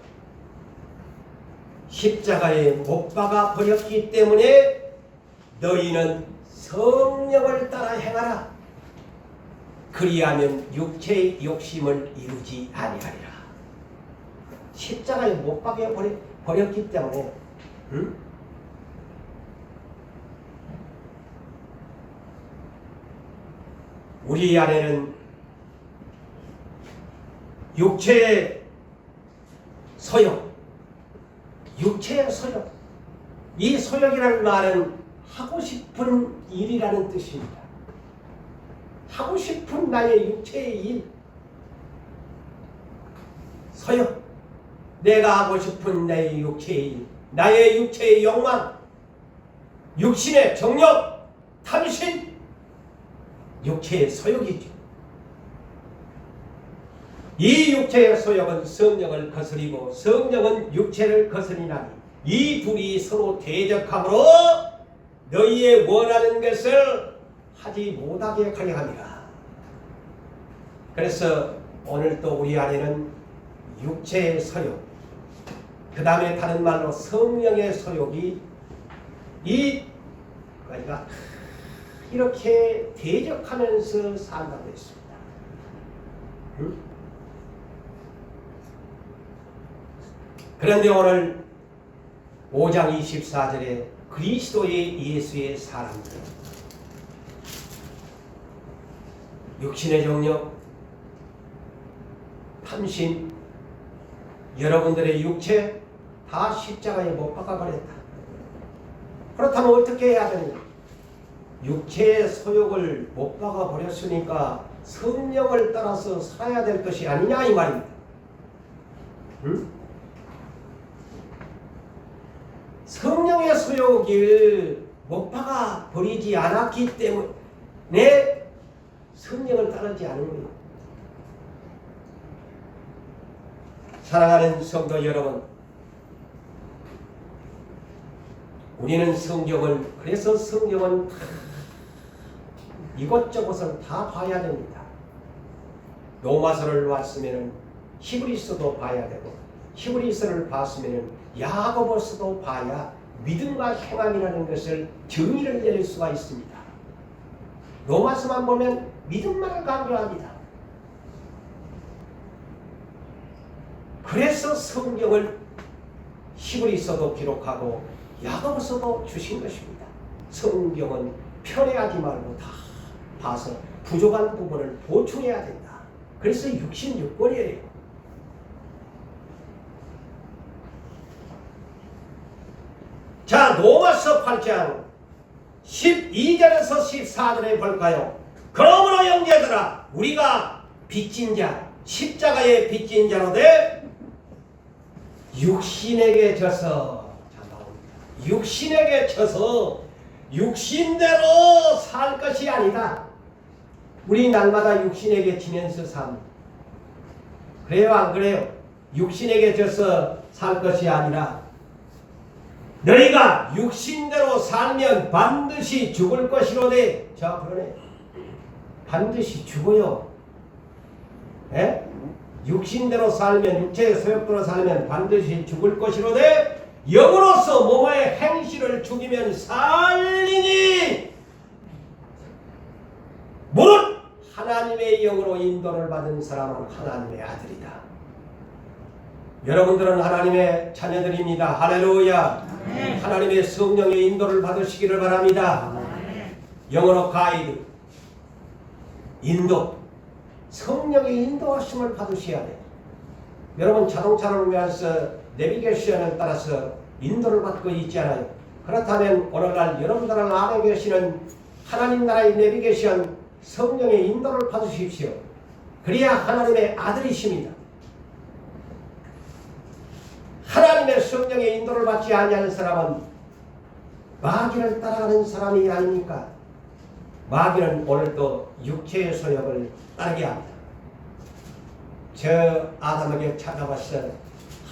십자가에 못 박아 버렸기 때문에 너희는 성령을 따라 행하라. 그리하면 육체의 욕심을 이루지 아니하리라. 십자가에 못 박아 버렸기 때문에 우리 안에는 육체의 소욕, 이 소욕이라는 말은 하고 싶은 일이라는 뜻입니다. 하고 싶은 나의 육체의 일, 소욕, 내가 하고 싶은 나의 육체의 일, 나의 육체의 욕망, 육신의 정욕, 탐심, 육체의 소욕이죠. 이 육체의 소욕은 성령을 거스리고 성령은 육체를 거스리나니 이 둘이 서로 대적함으로 너희의 원하는 것을 하지 못하게 하려 함이라. 그래서 오늘 또 우리 안에는 육체의 소욕, 그 다음에 다른 말로 성령의 소욕이 그러니까 이렇게 대적하면서 산다고 했습니다. 그런데 오늘 5장 24절에 그리스도의 예수의 사람들, 육신의 정욕, 탐심, 여러분들의 육체 다 십자가에 못 박아버렸다. 그렇다면 어떻게 해야 되느냐? 육체의 소욕을 못 박아버렸으니까 성령을 따라서 살아야 될 것이 아니냐 이 말입니다. 성령의 소욕을 못 박아버리지 않았기 때문에 성령을 따르지 않은 거예요. 사랑하는 성도 여러분, 우리는 그래서 성경은 이것저것을 다 봐야 됩니다. 로마서를 봤으면 히브리서도 봐야 되고, 히브리서를 봤으면 야고보서도 봐야 믿음과 행함이라는 것을 정의를 내릴 수가 있습니다. 로마서만 보면 믿음만을 강조합니다. 그래서 성경을 히브리서도 기록하고 야고보서도 주신 것입니다. 성경은 편애하지 말고 다 봐서 부족한 부분을 보충해야 된다. 그래서 66권이에요. 자, 로마서 8장 12절에서 14절에 볼까요? 그러므로 형제들아, 우리가 빚진 자, 십자가의 빚진 자로 돼 육신에게 져서, 육신에게 져서 육신대로 살 것이 아니다. 우리 날마다 육신에게 지면서 삽니다. 그래요, 안 그래요? 육신에게 져서 살 것이 아니라 너희가 육신대로 살면 반드시 죽을 것이로되. 자, 그러네. 반드시 죽어요. 에? 육신대로 살면, 육체의 소욕대로 살면 반드시 죽을 것이로되 영으로서 몸의 행실을 죽이면 살리니 무릇 하나님의 영으로 인도를 받은 사람은 하나님의 아들이다. 여러분들은 하나님의 자녀들입니다. 할렐루야. 하나님의 성령의 인도를 받으시기를 바랍니다. 영어로 가이드, 인도, 성령의 인도하심을 받으셔야 돼요. 여러분 자동차를 보면서 내비게이션을 따라서 인도를 받고 있잖아요. 그렇다면 오늘날 여러분들 안에 계시는 하나님 나라의 내비게이션 성령의 인도를 받으십시오. 그래야 하나님의 아들이십니다. 하나님의 성령의 인도를 받지 아니하는 사람은 마귀를 따라가는 사람이 아닙니까? 마귀는 오늘도 육체의 소욕을 따르게 합니다. 저 아담에게 찾아왔어,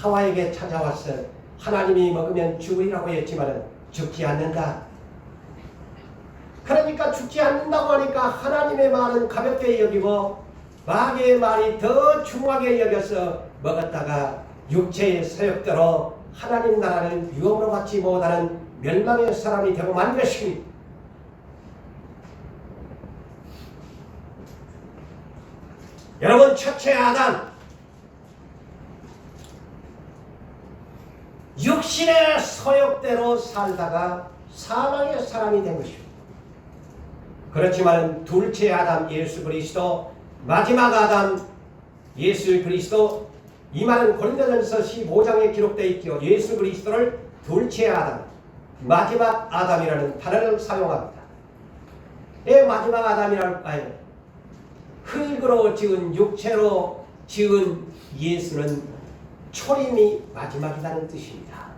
하와에게 찾아왔어, 하나님이 먹으면 죽으리라고 했지만 죽지 않는다. 그러니까 죽지 않는다고 하니까 하나님의 말은 가볍게 여기고 마귀의 말이 더 중하게 여겨서 먹었다가 육체의 소욕대로 하나님 나라를 유업으로 받지 못하는 멸망의 사람이 되고 만 것입니다. 여러분, 첫째 아담 육신의 소욕대로 살다가 사망의 사람이 된 것입니다. 그렇지만 둘째 아담 예수 그리스도, 마지막 아담 예수 그리스도, 이 말은 고린도전서 15장에 기록되어 있기로 예수 그리스도를 둘째 아담, 마지막 아담이라는 단어를 사용합니다. 왜 마지막 아담이라고 할까요? 흙으로 지은, 육체로 지은 예수는 초림이 마지막이라는 뜻입니다.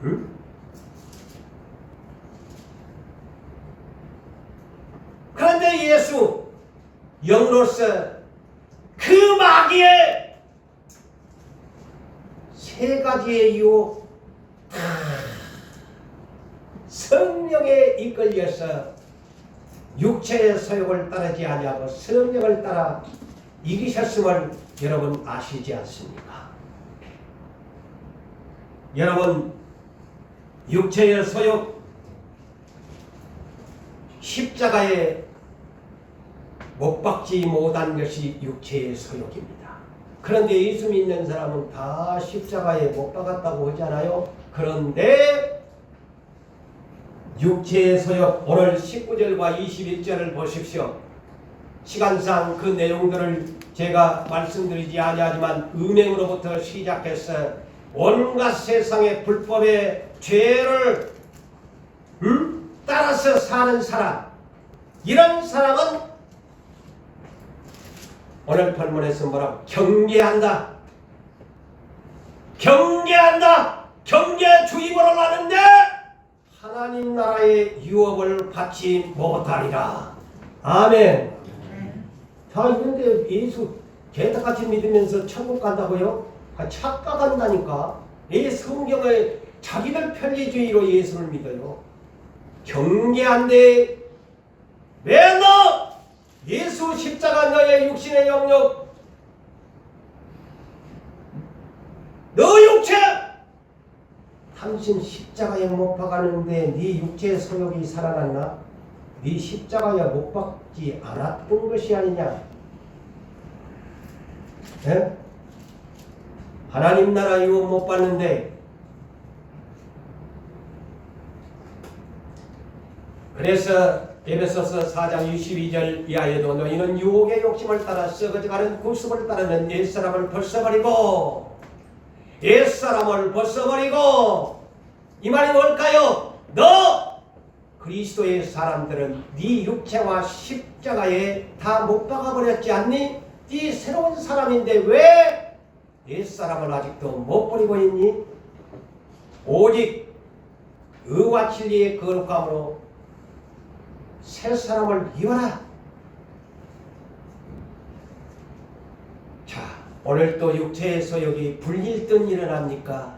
응? 그런데 예수 영으로서 그 마귀의 세 가지의 유혹 다 성령에 이끌려서 육체의 소욕을 따르지 아니하고 성령을 따라 이기셨음을 여러분 아시지 않습니까? 여러분, 육체의 소욕, 십자가에 못 박지 못한 것이 육체의 소욕입니다. 그런데 예수 믿는 사람은 다 십자가에 못 박았다고 하잖아요. 그런데 육체의 소욕, 오늘 19절과 21절을 보십시오. 시간상 그 내용들을 제가 말씀드리지 아니하지만 음행으로부터 시작해서 온갖 세상의 불법의 죄를 따라서 사는 사람, 이런 사람은 오늘 본문에서 뭐라고? 경계한다. 경계한다. 경계주의보를 하는데 하나님 나라의 유업을 받지 못하리라. 아멘. 자, 그런데 예수 개떡같이 믿으면서 천국 간다고요? 착각한다니까. 이 성경을 자기들 편리주의로 예수를 믿어요. 경계한데 왜 너 예수 십자가 너의 육신의 영역, 너 육체 당신 십자가에 못 박았는데 네 육체의 소욕이 살아났나? 네 십자가에 못 박지 않았던 것이 아니냐? 예? 하나님 나라 유업 못 받는데, 그래서 에베소서 4장 62절 이하에도 너희는 유혹의 욕심을 따라 썩어져가는 구습을 따르는 옛사람을 벗어버리고, 옛사람을 벗어버리고, 이 말이 뭘까요? 너 그리스도의 사람들은 네 육체와 십자가에 다 못 박아버렸지 않니? 네 새로운 사람인데 왜 옛사람을 아직도 못 버리고 있니? 오직 의와 진리의 거룩함으로 새 사람을 입어라. 자, 오늘 또 육체의 소욕이 불일등 일어납니까?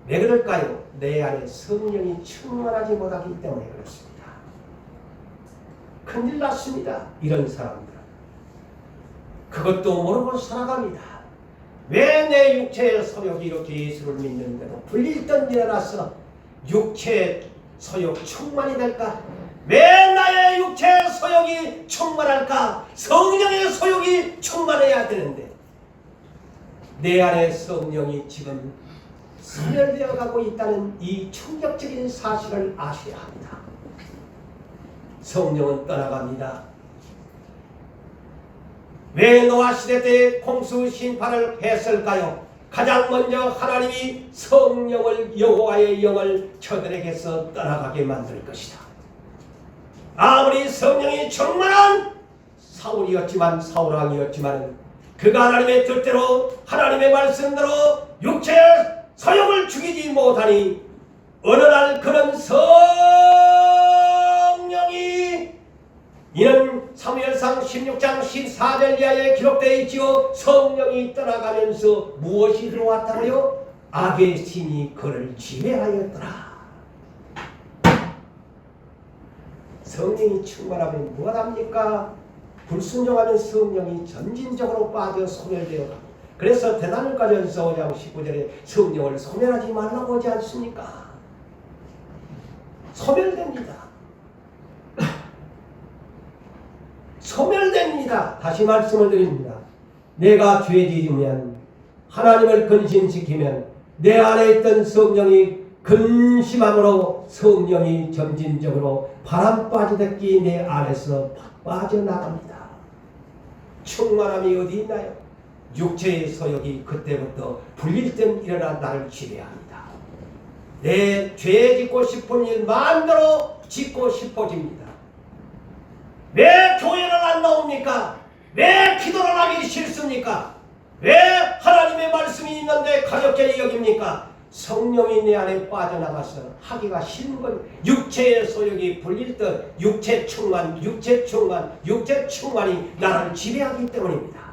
왜 그럴까요? 내 안에 성령이 충만하지 못하기 때문에 그렇습니다. 큰일 났습니다. 이런 사람들은. 그것도 모르고 살아갑니다. 왜 내 육체의 소욕이 이렇게 예수를 믿는데도 불일등 일어나서 육체의 소욕 충만이 될까? 왜 나의 육체의 소욕이 충만할까? 성령의 소욕이 충만해야 되는데 내 안에 성령이 지금 소멸되어 가고 있다는 이 충격적인 사실을 아셔야 합니다. 성령은 떠나갑니다. 왜 노아 시대 때 홍수 심판을 했을까요? 가장 먼저 하나님이 성령을, 여호와의 영을 저들에게서 떠나가게 만들 것이다. 아무리 성령이 충만한 사울 왕이었지만 그가 하나님의 뜻대로 이하나님의 말씀대로 육체의 소욕을 죽이지 못하니 어느 날 그런 성령이, 이는 사무엘상 16장 14절 이하에 기록되어 있지요. 성령이 떠나가면서 무엇이 들어왔다고요? 악의 신이 그를 지배하였더라. 성령이 충만하면 무엇합니까? 불순종하면 성령이 점진적으로 빠져 소멸되어 갑니다. 그래서 대단을가전서 5장 19절에 성령을 소멸하지 말라고 하지 않습니까? 소멸됩니다. 소멸됩니다. 다시 말씀을 드립니다. 내가 죄 지으면, 하나님을 근심시키면 내 안에 있던 성령이 근심함으로 성령이 점진적으로 바람 빠지듯이 내 안에서 빠져나갑니다. 충만함이 어디 있나요? 육체의 소욕이 그때부터 불일등 일어나 나를 지배합니다. 내 죄 짓고 싶은 일 마음대로 짓고 싶어집니다. 왜 교회를 안 나옵니까? 왜 기도를 하기 싫습니까? 왜 하나님의 말씀이 있는데 가볍게 여깁니까? 성령이 내 안에 빠져나가서 하기가 싫은 건 육체의 소욕이 불릴 듯 육체 충만이 나를 지배하기 때문입니다.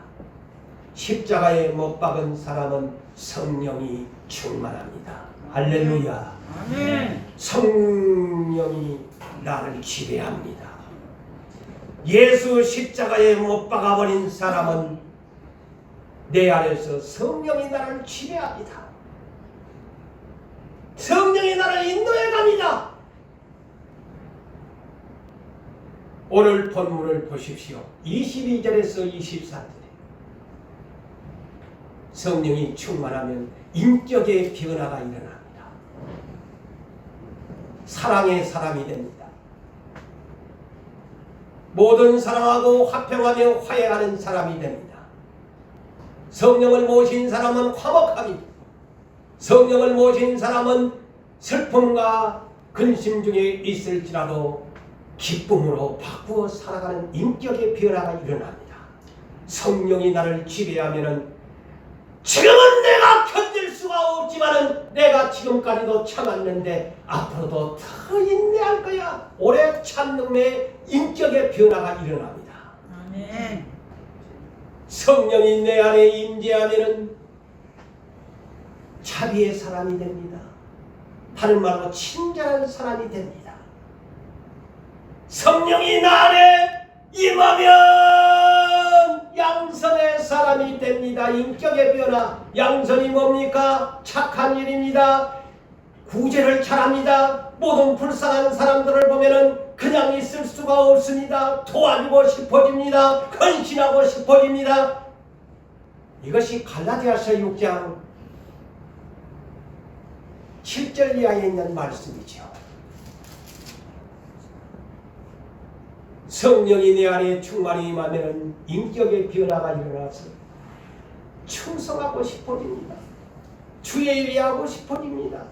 십자가에 못 박은 사람은 성령이 충만합니다. 할렐루야. 아멘. 성령이 나를 지배합니다. 예수 십자가에 못 박아버린 사람은 내 안에서 성령이 나를 지배합니다. 성령이 나를 인도해 갑니다. 오늘 본문을 보십시오. 22절에서 24절에 성령이 충만하면 인격의 변화가 일어납니다. 사랑의 사람이 됩니다. 모든 사랑하고 화평하며 화해하는 사람이 됩니다. 성령을 모신 사람은 화목합니다. 성령을 모신 사람은 슬픔과 근심 중에 있을지라도 기쁨으로 바꾸어 살아가는 인격의 변화가 일어납니다. 성령이 나를 지배하면은 지금은 내가 견딜 수가 없지만은 내가 지금까지도 참았는데 앞으로도 더 인내할 거야. 오래 참는 내 인격의 변화가 일어납니다. 아멘. 성령이 내 안에 임재하면은 자비의 사람이 됩니다. 다른 말로 친절한 사람이 됩니다. 성령이 나 안에 임하면 양선의 사람이 됩니다. 인격의 변화. 양선이 뭡니까? 착한 일입니다. 구제를 잘합니다. 모든 불쌍한 사람들을 보면은 그냥 있을 수가 없습니다. 도와주고 싶어집니다. 헌신하고 싶어집니다. 이것이 갈라디아서 6장 7절 이하에 있는 말씀이죠. 성령이 내 안에 충만히 임하면 인격의 변화가 일어나서 충성하고 싶어집니다. 주의 일 하고 싶어집니다.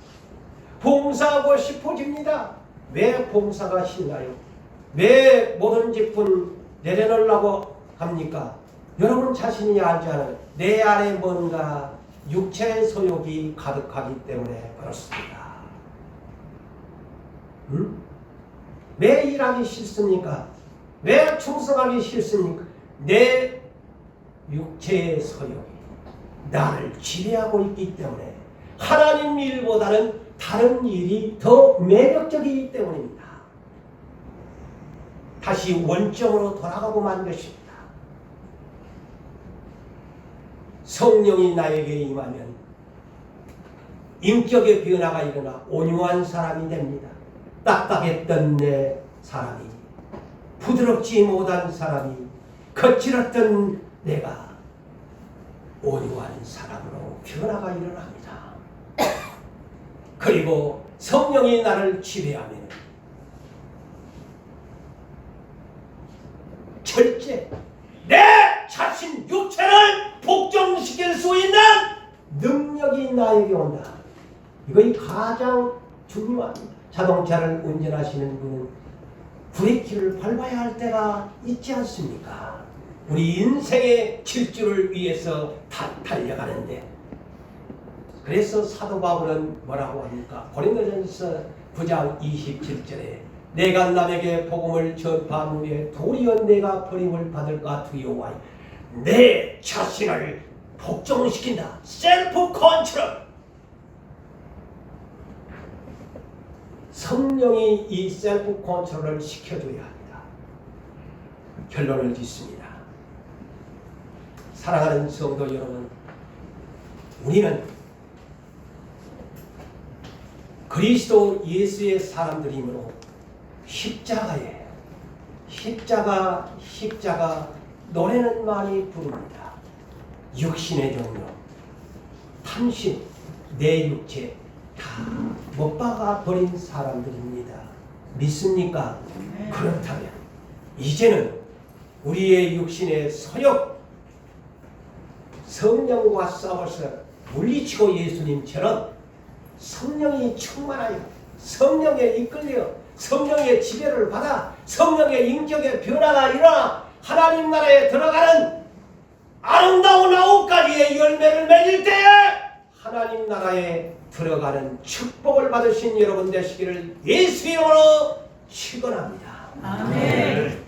봉사하고 싶어집니다. 왜 봉사가 신나요? 왜 모든 직분 내려놓으려고 합니까? 여러분 자신이 알지 않아요. 내 안에 뭔가 육체의 소욕이 가득하기 때문에 그렇습니다. 왜 일하기 싫습니까? 왜 충성하기 싫습니까? 내 육체의 소욕이 나를 지배하고 있기 때문에 하나님 일보다는 다른 일이 더 매력적이기 때문입니다. 다시 원점으로 돌아가고만 것입니다. 성령이 나에게 임하면 인격의 변화가 일어나 온유한 사람이 됩니다. 딱딱했던 내 사람이, 부드럽지 못한 사람이, 거칠었던 내가 온유한 사람으로 변화가 일어납니다. 그리고 성령이 나를 지배하면 절제 내 자신 육체를 복종시킬 수 있는 능력이 나에게 온다. 이것이 가장 중요합니다. 자동차를 운전하시는 분은 브레이크를 밟아야 할 때가 있지 않습니까? 우리 인생의 질주를 위해서 달려가는데, 그래서 사도 바울은 뭐라고 합니까? 고린도전서 9장 27절에 내가 남에게 복음을 전파한 후에 도리어 내가 버림을 받을까 두려워하여 내 자신을 복종시킨다. 셀프 컨트롤. 성령이 이 셀프 컨트롤을 시켜줘야 합니다. 결론을 짓습니다. 사랑하는 성도 여러분, 우리는 그리스도 예수의 사람들이므로 십자가에 십자가 노래는 많이 부릅니다. 육신의 종류, 탐심, 내 육체 다 못 박아 버린 사람들입니다. 믿습니까? 그렇다면 이제는 우리의 육신의 서욕, 성령과 싸워서 물리치고 예수님처럼 성령이 충만하여 성령에 이끌려 성령의 지배를 받아 성령의 인격의 변화가 일어나 하나님 나라에 들어가는 아름다운 아홉가지의 열매를 맺을 때에 하나님 나라에 들어가는 축복을 받으신 여러분 되시기를 예수 이름으로 축원합니다. 아멘.